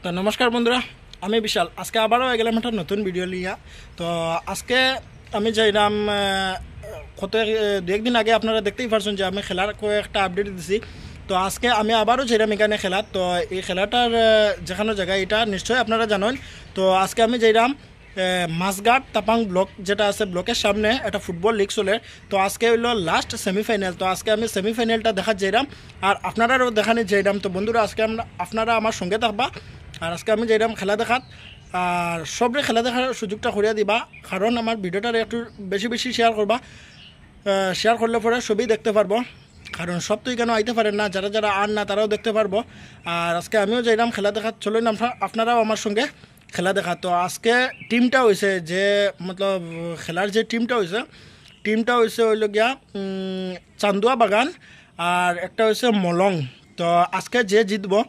তো নমস্কার বন্ধুরা, আমি বিশাল। আজকে আবারও গেলাম একটা নতুন ভিডিও লিয়া। তো আজকে আমি যাইলাম দু একদিন আগে আপনারা দেখতেই পারছেন যে আমি খেলার কয়েকটা আপডেট দিছি। তো আজকে আমি আবারও যাইলাম এখানে খেলার। তো এই খেলাটার যেখানে জায়গা এটা নিশ্চয়ই আপনারা জানেন। তো আজকে আমি যাইলাম মাসগাট তাপাং ব্লক, যেটা আছে ব্লকের সামনে একটা ফুটবল লিগ চলে। তো আজকে হইলো লাস্ট সেমিফাইনাল। তো আজকে আমি সেমিফাইনালটা দেখা যাইলাম আর আপনারাও দেখানি যাইলাম। তো বন্ধুরা, আজকে আপনারা আমার সঙ্গে থাকবা আর আজকে আমি যাইলাম খেলা দেখাত। আর সবরে খেলা দেখার সুযোগটা করিয়া দিবা, কারণ আমার ভিডিওটার একটু বেশি বেশি শেয়ার করবা। শেয়ার করলে পরে সবই দেখতে পারবো, কারণ সব তো এখানে আইতে পারেন না, যারা যারা আর না তারাও দেখতে পারবো। আর আজকে আমিও যাইলাম খেলা দেখাত, চলুন আপনারাও আমার সঙ্গে খেলা দেখা। তো আজকে টিমটা হয়েছে যে মতলব খেলার যে টিমটা হয়েছে হইল গিয়া চান্দুয়া বাগান আর একটা হয়েছে মলং। তো আজকে যে জিতবো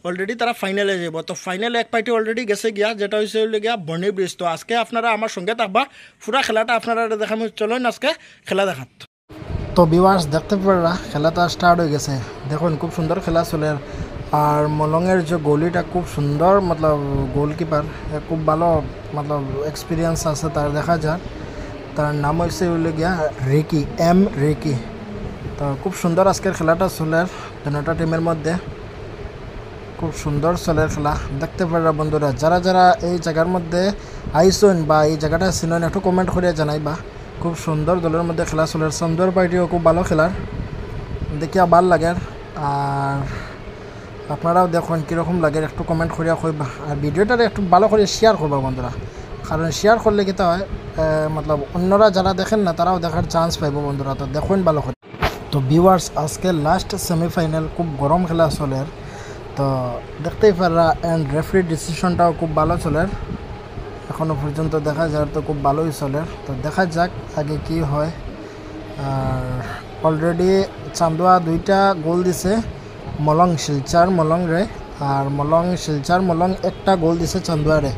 অলরেডি তারা ফাইনালে যাব। তো ফাইনালে এক পার্টি অলরেডি গেছে গিয়া, যেটা হয়েছে হইলে গিয়া বর্নি ব্রিজ। তো আজকে আপনারা আমার সঙ্গে থাকবা, পুরা খেলাটা আপনারা দেখাম। চলুন আজকে খেলা দেখাত। তো ভিউয়ার্স দেখতে পারা খেলাটা স্টার্ট হয়ে গেছে। দেখুন খুব সুন্দর খেলা চলে। আর মলংয়ের যে গোলিটা খুব সুন্দর, মতলব গোলকিপার খুব ভালো, মতলব এক্সপিরিয়েন্স আছে তার। দেখা যায় তার নাম হয়েছে হইলে গিয়া রেকি। তো খুব সুন্দর আজকের খেলাটা চলে দুটা টিমের মধ্যে। খুব সুন্দর চলে খেলা দেখতে পারা বন্ধুরা। যারা যারা এই জায়গার মধ্যে আইসন বা এই জায়গাটা চিনেন একটু কমেন্ট করে জানাইবা। খুব সুন্দর দলের মধ্যে খেলা চলে। সুন্দর পার্টিও খুব ভালো খেলার, দেখিয়া ভাল লাগে। আর আপনারাও দেখুন কীরকম লাগে একটু কমেন্ট করিয়া কইবা। আর ভিডিওটারে একটু ভালো করে শেয়ার করবা বন্ধুরা, কারণ শেয়ার করলে কি হয় মতলব অন্যরা যারা দেখেন না তারাও দেখার চান্স পাইব বন্ধুরা। তো দেখুন ভালো করে। তো ভিউয়ার্স আজকে লাস্ট সেমিফাইনাল, খুব গরম খেলা চলে। তো দেখতেই পারা অ্যান্ড রেফারি ডিসিশনটাও খুব ভালো চলে এখনও পর্যন্ত। দেখা যায় তো খুব ভালোই চলে। তো দেখা যাক আগে কি হয়। আর অলরেডি চান্দুয়া 2টা গোল দিছে মলং মলং রে, আর শিলচার মলং একটা গোল দিছে চান্দুয়া রে।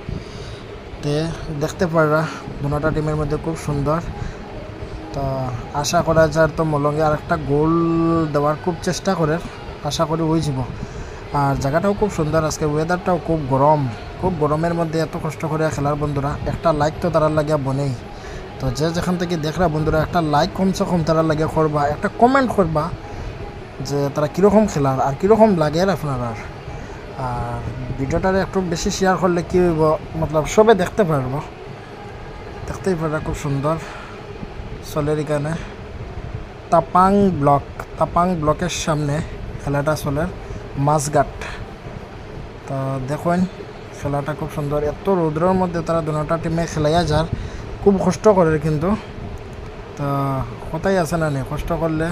তে দেখতে পারা দুটা টিমের মধ্যে খুব সুন্দর। তো আশা করা যায় তো মলঙ্গে আর একটা গোল দেওয়ার খুব চেষ্টা করে, আশা করি হয়ে যাব। আর জায়গাটাও খুব সুন্দর, আজকে ওয়েদারটাও খুব গরম। খুব গরমের মধ্যে এত কষ্ট করে খেলার বন্ধুরা, একটা লাইক তো তারা লাগিয়া বনেই। তো যে যেখান থেকে দেখরা বন্ধুরা একটা লাইক কমসে কম তারা লাগিয়া করবা, একটা কমেন্ট করবা যে তারা কীরকম খেলার আর কীরকম লাগে আপনার। আর ভিডিওটারে একটু বেশি শেয়ার করলে কী হইব, মতলব সবে দেখতে পারবো। দেখতেই পারা খুব সুন্দর চলে এখানে তাপাং ব্লকের সামনে খেলাটা চলে মাসগাট। তো দেখুন খেলাটা খুব সুন্দর। এত রৌদ্রের মধ্যে তারা দুটা টিমে খেলাইয়া যার খুব কষ্ট করে, কিন্তু তো কোথায় আছে না নেই, কষ্ট করলে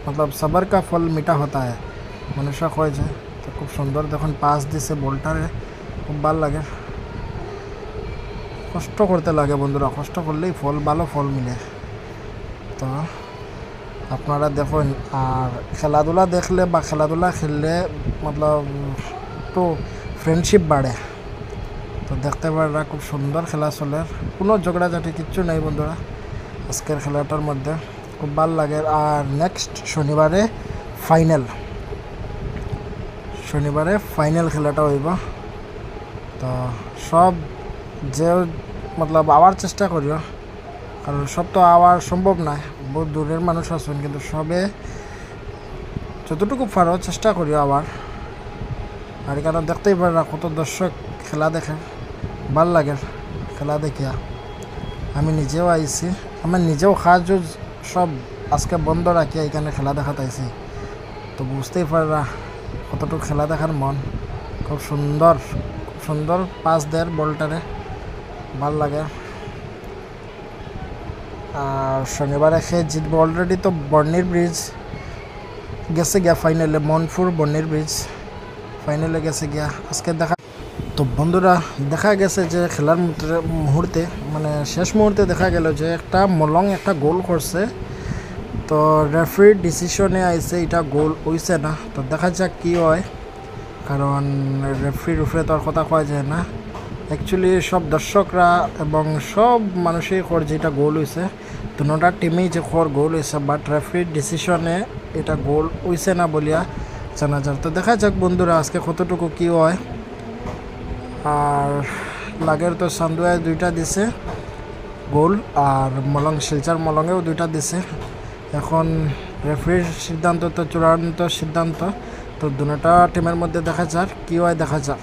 মতলব সবার কা ফল মিঠা হতা হয়, মানুষ কয় যে। তো খুব সুন্দর দেখুন পাস দিছে বলটারে, খুব ভালো লাগে। কষ্ট করতে লাগে বন্ধুরা, কষ্ট করলেই ভালো ফল মিলে। তো আপনারা দেখুন। আর খেলাধুলা দেখলে বা খেলাধুলা খেললে মতলব একটু ফ্রেন্ডশিপ বাড়ে। তো দেখতে পারা খুব সুন্দর খেলা চলে, কোনো ঝগড়াঝাটি কিচ্ছু নেই বন্ধুরা আজকের খেলাটার মধ্যে, খুব ভালো লাগে। আর নেক্সট শনিবারে ফাইনাল খেলাটা হইব। তো সব যে মতলব আওয়ার চেষ্টা করিও, কারণ সব তো আওয়ার সম্ভব নয়, বহুত দূরের মানুষ আছেন, কিন্তু সবে যতটুকু পারো চেষ্টা করিও আবার। আর এখানে দেখতেই পারা কত দর্শক খেলা দেখে, ভাল লাগে খেলা দেখিয়া। আমি নিজেও আইছি, আমার নিজেও কাজ সব আজকে বন্ধ রাখিয়া এখানে খেলা দেখাতে আইছি। তো বুঝতেই পারা কতটুকু খেলা দেখার মন। খুব সুন্দর পাস দেয় বলটারে, ভাল লাগে। আর শনিবারে খেয়ে জিতবো অলরেডি। তো বর্নির ব্রিজ গেছে গিয়া ফাইনালে, মনপুর বর্নির ব্রিজ ফাইনালে গেছে গিয়া আজকে দেখা। তো বন্ধুরা দেখা গেছে যে খেলার মুহূর্তে মানে শেষ মুহূর্তে দেখা গেল যে একটা মলং একটা গোল করছে। তো রেফারির ডিসিশনে আইছে এটা গোল হইছে না। তো দেখা যাক কি হয়, কারণ রেফারির উপরে তো আর কথা কয়া যায় না। অ্যাকচুয়ালি সব দর্শকরা এবং সব মানুষই খর যেটা গোল হয়েছে, দুটা টিমেই যে খর গোল হয়েছে, বাট রেফারির ডিসিশনে এটা গোল হইছে না বলিয়া জানা যাক। তো দেখা যাক বন্ধুরা আজকে কতটুকু কি হয়। আর লাগের তো সান্দুয়ায় 2টা দিছে গোল, আর মলং শিলচার মলঙেও 2টা দিছে। এখন রেফারির সিদ্ধান্ত তো চূড়ান্ত সিদ্ধান্ত, তো দুটা টিমের মধ্যে দেখা যাক কি হয়, দেখা যাক।